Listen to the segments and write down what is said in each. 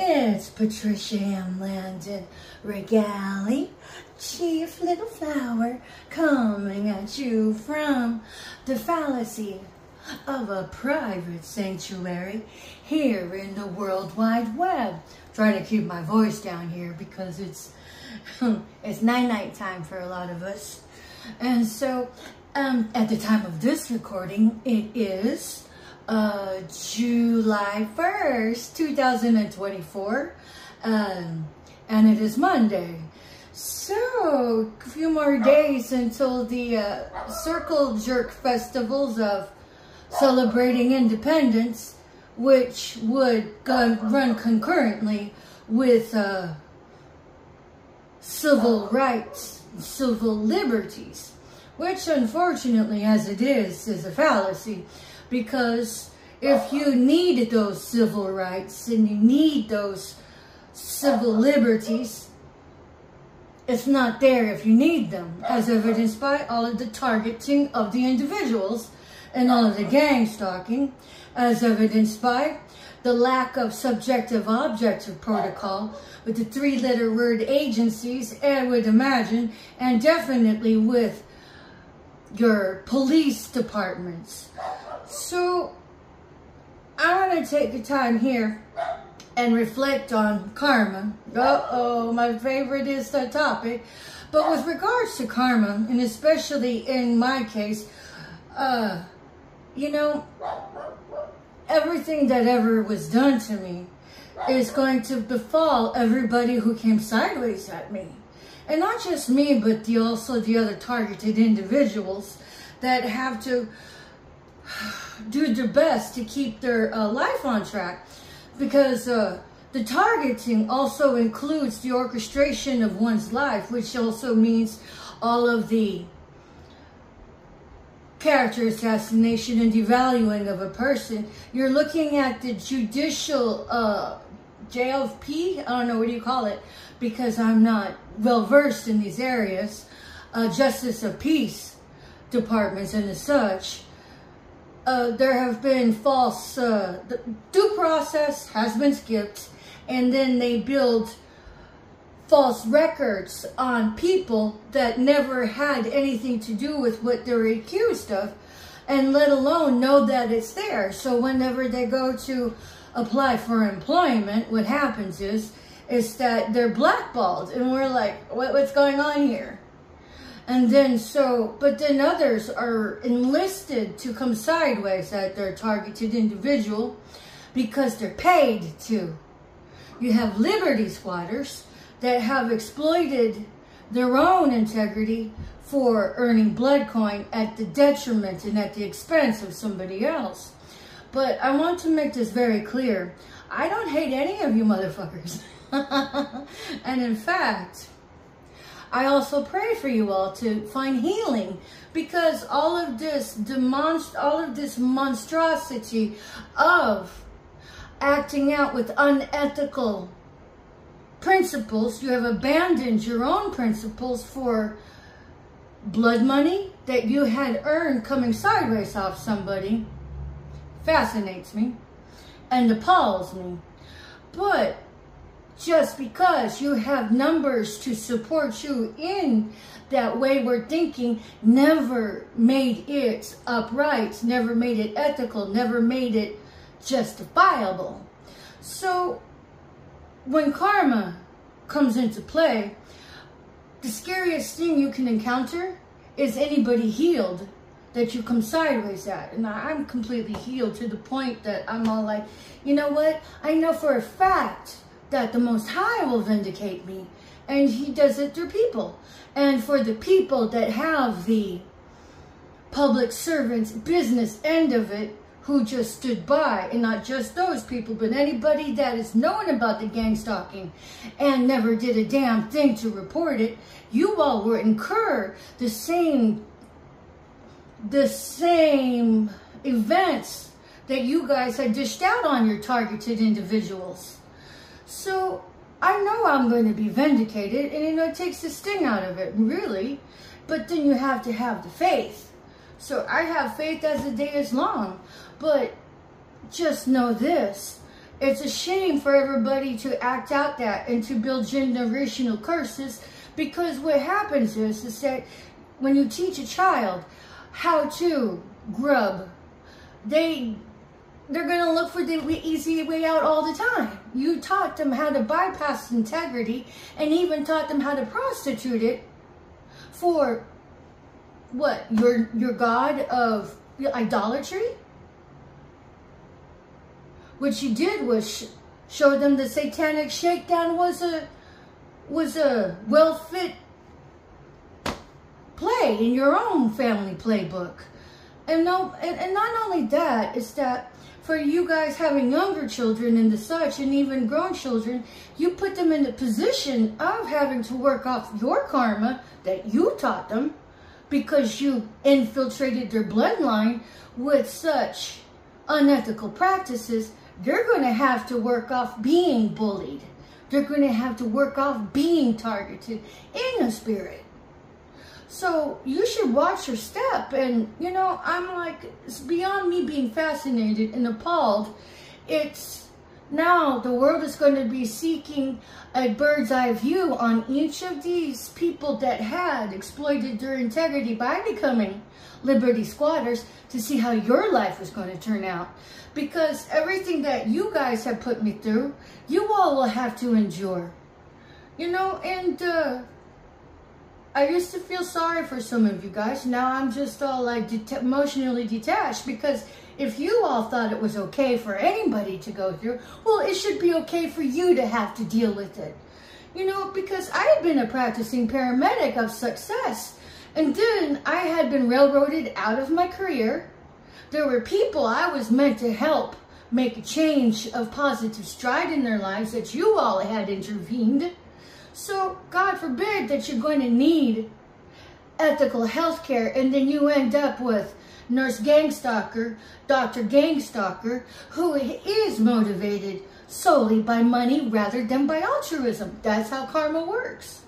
It's Patricia M. Landon Regali, Chief Little Flower, coming at you from the fallacy of a private sanctuary here in the World Wide Web. Trying to keep my voice down here because it's night time for a lot of us. And so at the time of this recording, it is July 1st, 2024, and it is Monday. So, a few more days until the Circle Jerk festivals of celebrating independence, which would run concurrently with civil rights, civil liberties, which unfortunately, as it is a fallacy. Because if you need those civil rights and you need those civil liberties, it's not there if you need them, as evidenced by all of the targeting of the individuals and all of the gang stalking, as evidenced by the lack of subjective-objective protocol with the three-letter word agencies, and would imagine, and definitely with your police departments. So, I want to take the time here and reflect on karma. Uh-oh, my favorite is the topic. But with regards to karma, and especially in my case, you know, everything that ever was done to me is going to befall everybody who came sideways at me. And not just me, but also the other targeted individuals that have to do their best to keep their life on track, because the targeting also includes the orchestration of one's life, which also means all of the character assassination and devaluing of a person. You're looking at the judicial JFP, I don't know, what do you call it, because I'm not well versed in these areas, justice of peace departments and as such. There have been false, the due process has been skipped, and then they build false records on people that never had anything to do with what they're accused of, and let alone know that it's there. So whenever they go to apply for employment, what happens is that they're blackballed, and we're like, what's going on here? And then but then others are enlisted to come sideways at their targeted individual because they're paid to. You have liberty squatters that have exploited their own integrity for earning blood coin at the detriment and at the expense of somebody else. But I want to make this very clear. I don't hate any of you motherfuckers. And in fact, I also pray for you all to find healing, because all of this monstrosity of acting out with unethical principles, you have abandoned your own principles for blood money that you had earned coming sideways off somebody, fascinates me and appalls me. But just because you have numbers to support you in that wayward thinking never made it upright, never made it ethical, never made it justifiable. So when karma comes into play, the scariest thing you can encounter is anybody healed that you come sideways at. And I'm completely healed to the point that I'm all like, you know what? I know for a fact that the Most High will vindicate me, and He does it through people. And for the people that have the public servants business end of it, who just stood by, and not just those people, but anybody that is known about the gang stalking and never did a damn thing to report it, you all will incur the same events that you guys had dished out on your targeted individuals. So I know I'm going to be vindicated, and you know, it takes the sting out of it, really. But then you have to have the faith. So I have faith as the day is long. But just know this, It's a shame for everybody to act out that and to build generational curses, because what happens is that when you teach a child how to grub, they're going to look for the easy way out all the time. You taught them how to bypass integrity and even taught them how to prostitute it for what? Your god of idolatry? What you did was show them the satanic shakedown was a well-fit play in your own family playbook. And not only that, it's that for you guys having younger children and the such, and even grown children, you put them in the position of having to work off your karma that you taught them, because you infiltrated their bloodline with such unethical practices. They're going to have to work off being bullied. They're going to have to work off being targeted in the spirit. So you should watch your step. And, you know, I'm like, it's beyond me being fascinated and appalled. It's now the world is going to be seeking a bird's eye view on each of these people that had exploited their integrity by becoming Liberty squatters, to see how your life is going to turn out. Because everything that you guys have put me through, you all will have to endure. You know, and I used to feel sorry for some of you guys. Now I'm just all like emotionally detached, because if you all thought it was okay for anybody to go through, well, it should be okay for you to have to deal with it. You know, because I had been a practicing paramedic of success, and then I had been railroaded out of my career. There were people I was meant to help make a change of positive stride in their lives that you all had intervened. So, God forbid that you're going to need ethical health care, and then you end up with Nurse Gangstalker, Dr. Gangstalker, who is motivated solely by money rather than by altruism. That's how karma works.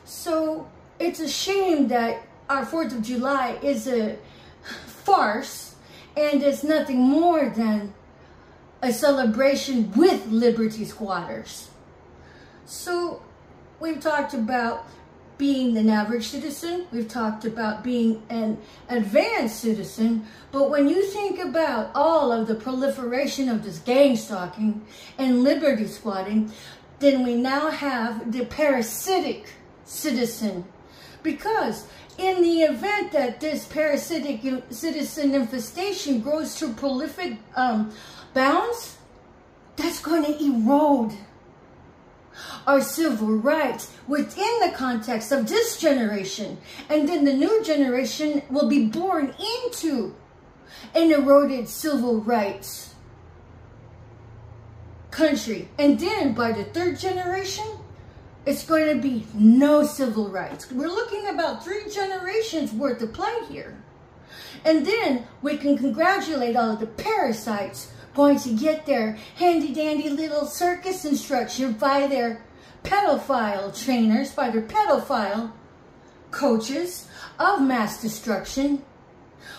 So, it's a shame that our 4th of July is a farce, and it's nothing more than a celebration with Liberty squatters. So, we've talked about being an average citizen. We've talked about being an advanced citizen. But when you think about all of the proliferation of this gang stalking and liberty squatting, then we now have the parasitic citizen. Because in the event that this parasitic citizen infestation grows to prolific bounds, that's going to erode our civil rights within the context of this generation. And then the new generation will be born into an eroded civil rights country. And then by the 3rd generation, it's going to be no civil rights. We're looking about 3 generations worth of play here. And then we can congratulate all of the parasites going to get their handy-dandy little circus instruction by their pedophile trainers, by their pedophile coaches of mass destruction.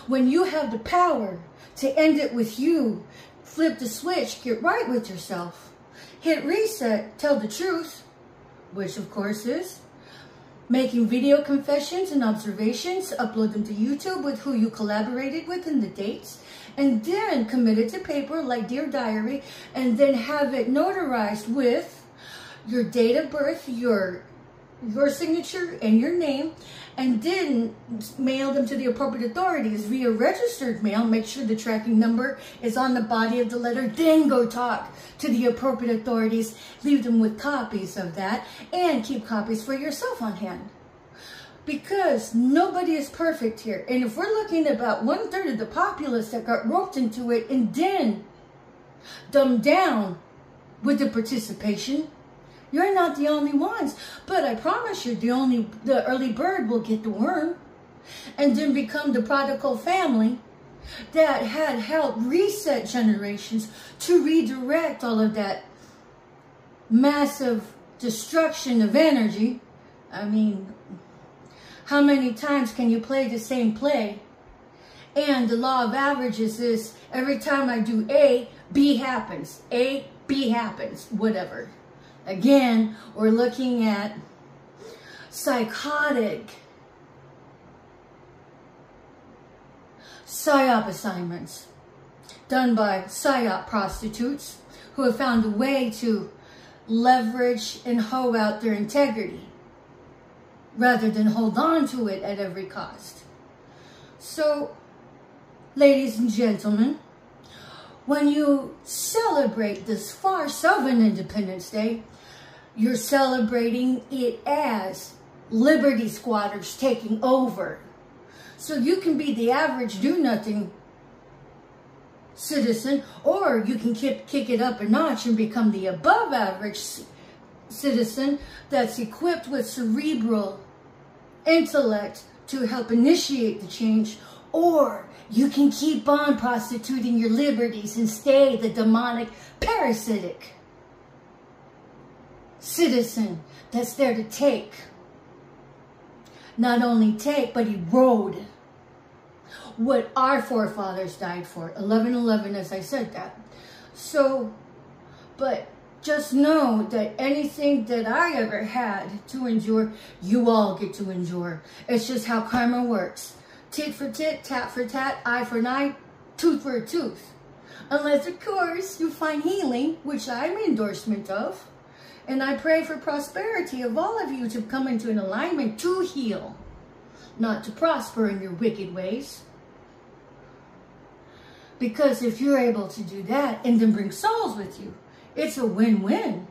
When you have the power to end it with you, flip the switch, get right with yourself, hit reset, tell the truth, which of course is making video confessions and observations, upload them to YouTube with who you collaborated with and the dates, and then commit it to paper like Dear Diary, and then have it notarized with your date of birth, your signature and your name, and then mail them to the appropriate authorities via registered mail. Make sure the tracking number is on the body of the letter. Then go talk to the appropriate authorities. Leave them with copies of that, and keep copies for yourself on hand. Because nobody is perfect here. And if we're looking at about 1/3 of the populace that got roped into it and then dumbed down with the participation, you're not the only ones. But I promise you, the early bird will get the worm and then become the prodigal family that had helped reset generations to redirect all of that massive destruction of energy. I mean, how many times can you play the same play? And the law of averages is every time I do A, B happens. A, B happens. Whatever. Again, we're looking at psychotic psyop assignments done by psyop prostitutes who have found a way to leverage and hoe out their integrity rather than hold on to it at every cost. So, ladies and gentlemen, when you celebrate this farce of an Independence Day, you're celebrating it as liberty squatters taking over. So you can be the average do-nothing citizen, or you can kick it up a notch and become the above average citizen that's equipped with cerebral intellect to help initiate the change, or you can keep on prostituting your liberties and stay the demonic, parasitic citizen that's there to take. Not only take, but erode what our forefathers died for. 11/11, as I said that. So, but just know that anything that I ever had to endure, you all get to endure. It's just how karma works. Tit for tit, tat for tat, eye for an eye, tooth for a tooth. Unless, of course, you find healing, which I'm an endorsement of. And I pray for prosperity of all of you to come into an alignment to heal, not to prosper in your wicked ways. Because if you're able to do that and then bring souls with you, it's a win-win.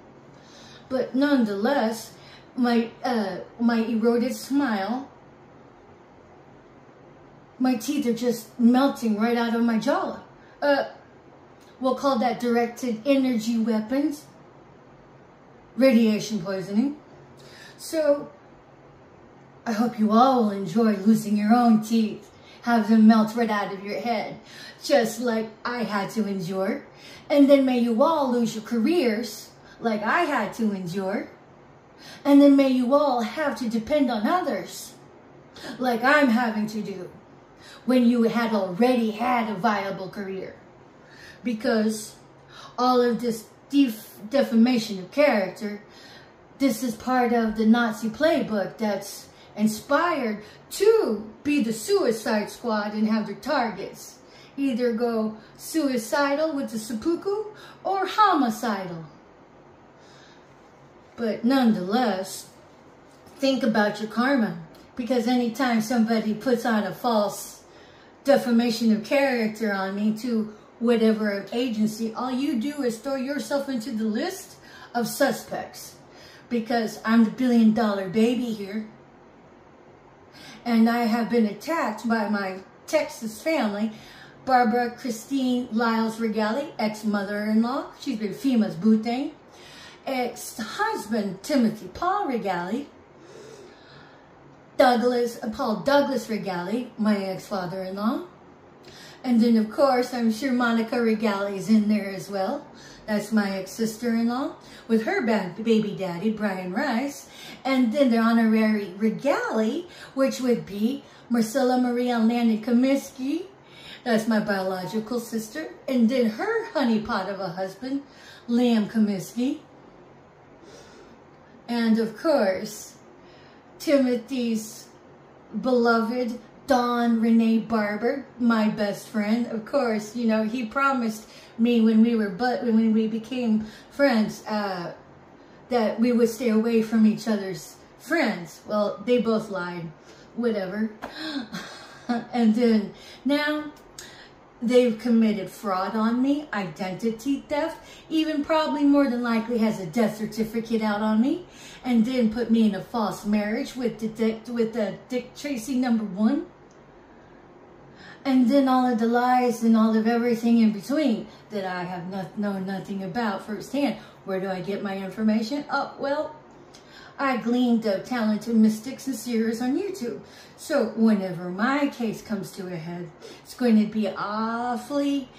But nonetheless, my eroded smile, my teeth are just melting right out of my jaw. We'll call that directed energy weapons, radiation poisoning. So I hope you all will enjoy losing your own teeth. Have them melt right out of your head, just like I had to endure. And then may you all lose your careers like I had to endure. And then may you all have to depend on others like I'm having to do when you had already had a viable career. Because all of this defamation of character, this is part of the Nazi playbook that's inspired to be the suicide squad and have their targets either go suicidal with the seppuku or homicidal. But nonetheless, think about your karma, because anytime somebody puts on a false defamation of character on me to whatever agency, all you do is throw yourself into the list of suspects, because I'm the billion-dollar baby here. And I have been attacked by my Texas family, Barbara Christine Lyles Regali, ex-mother-in-law. She's been FEMA's boo thing. Ex-husband, Timothy Paul Regali. Paul Douglas Regali, my ex-father-in-law. And then, of course, I'm sure Monica Regali is in there as well. That's my ex-sister-in-law with her baby daddy, Brian Rice. And then the honorary Regali, which would be Marcella Maria Lanny Comiskey. That's my biological sister. And then her honeypot of a husband, Liam Comiskey. And, of course, Timothy's beloved Don Renee Barber, my best friend. Of course, you know, he promised me when we became friends that we would stay away from each other's friends. Well, they both lied. Whatever. And then now they've committed fraud on me, identity theft, even probably more than likely has a death certificate out on me, and then put me in a false marriage with Dick Tracy #1. And then all of the lies and all of everything in between that I have known nothing about firsthand. Where do I get my information? Oh, well, I gleaned the talented mystics and seers on YouTube. So whenever my case comes to a head, it's going to be awfully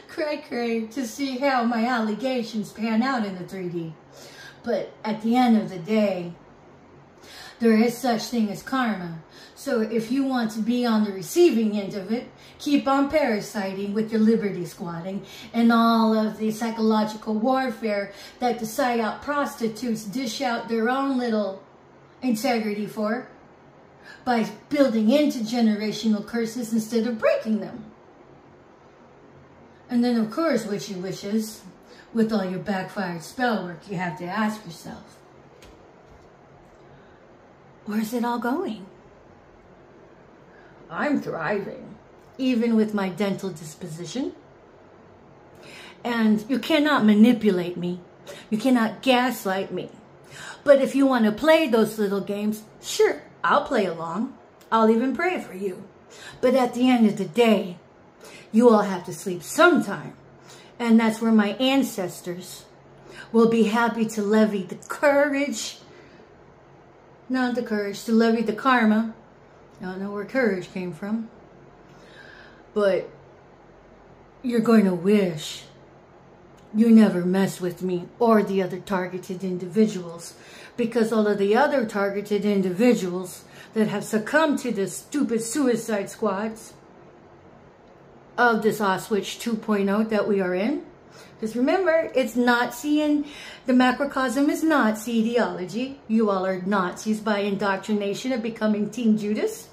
cray-cray to see how my allegations pan out in the 3D. But at the end of the day, There is such thing as karma. So if you want to be on the receiving end of it, keep on parasiting with your liberty squatting and all of the psychological warfare that the psyop prostitutes dish out their own little integrity for by building into generational curses instead of breaking them. And then, of course, witchy wishes, with all your backfired spell work, you have to ask yourself, where's it all going? I'm thriving, even with my dental disposition. And you cannot manipulate me. You cannot gaslight me. But if you want to play those little games, sure, I'll play along. I'll even pray for you. But at the end of the day, you all have to sleep sometime. And that's where my ancestors will be happy to levy the courage, not the courage, to levy the karma. I don't know where courage came from. But you're going to wish you never mess with me or the other targeted individuals. Because all of the other targeted individuals that have succumbed to the stupid suicide squads of this Auschwitz 2.0 that we are in. Because remember, it's Nazi, and the macrocosm is Nazi ideology. You all are Nazis by indoctrination of becoming Team Judas.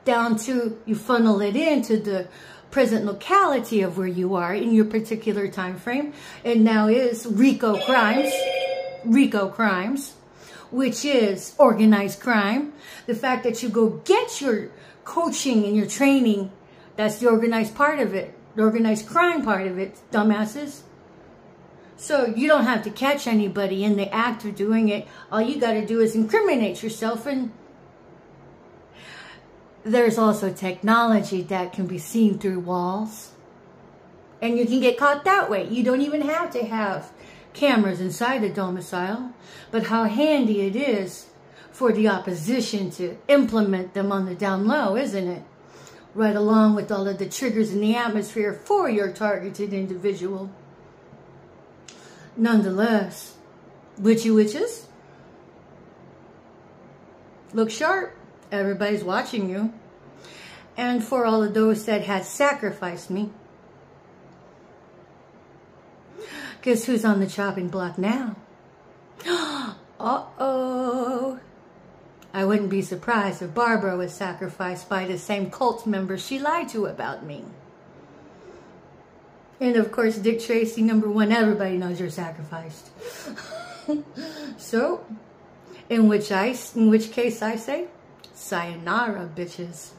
Down to, you funnel it into the present locality of where you are in your particular time frame. And now is RICO crimes, which is organized crime. The fact that you go get your coaching and your training, that's the organized part of it. The organized crime part of it, dumbasses. So you don't have to catch anybody in the act of doing it. All you got to do is incriminate yourself. And there's also technology that can be seen through walls. And you can get caught that way. You don't even have to have cameras inside the domicile. But how handy it is for the opposition to implement them on the down low, isn't it? Right along with all of the triggers in the atmosphere for your targeted individual. Nonetheless, witchy witches, look sharp. Everybody's watching you. And for all of those that had sacrificed me, guess who's on the chopping block now? Uh-oh. I wouldn't be surprised if Barbara was sacrificed by the same cult member she lied to about me. And of course, Dick Tracy, #1, everybody knows you're sacrificed. So, in which case I say, sayonara, bitches.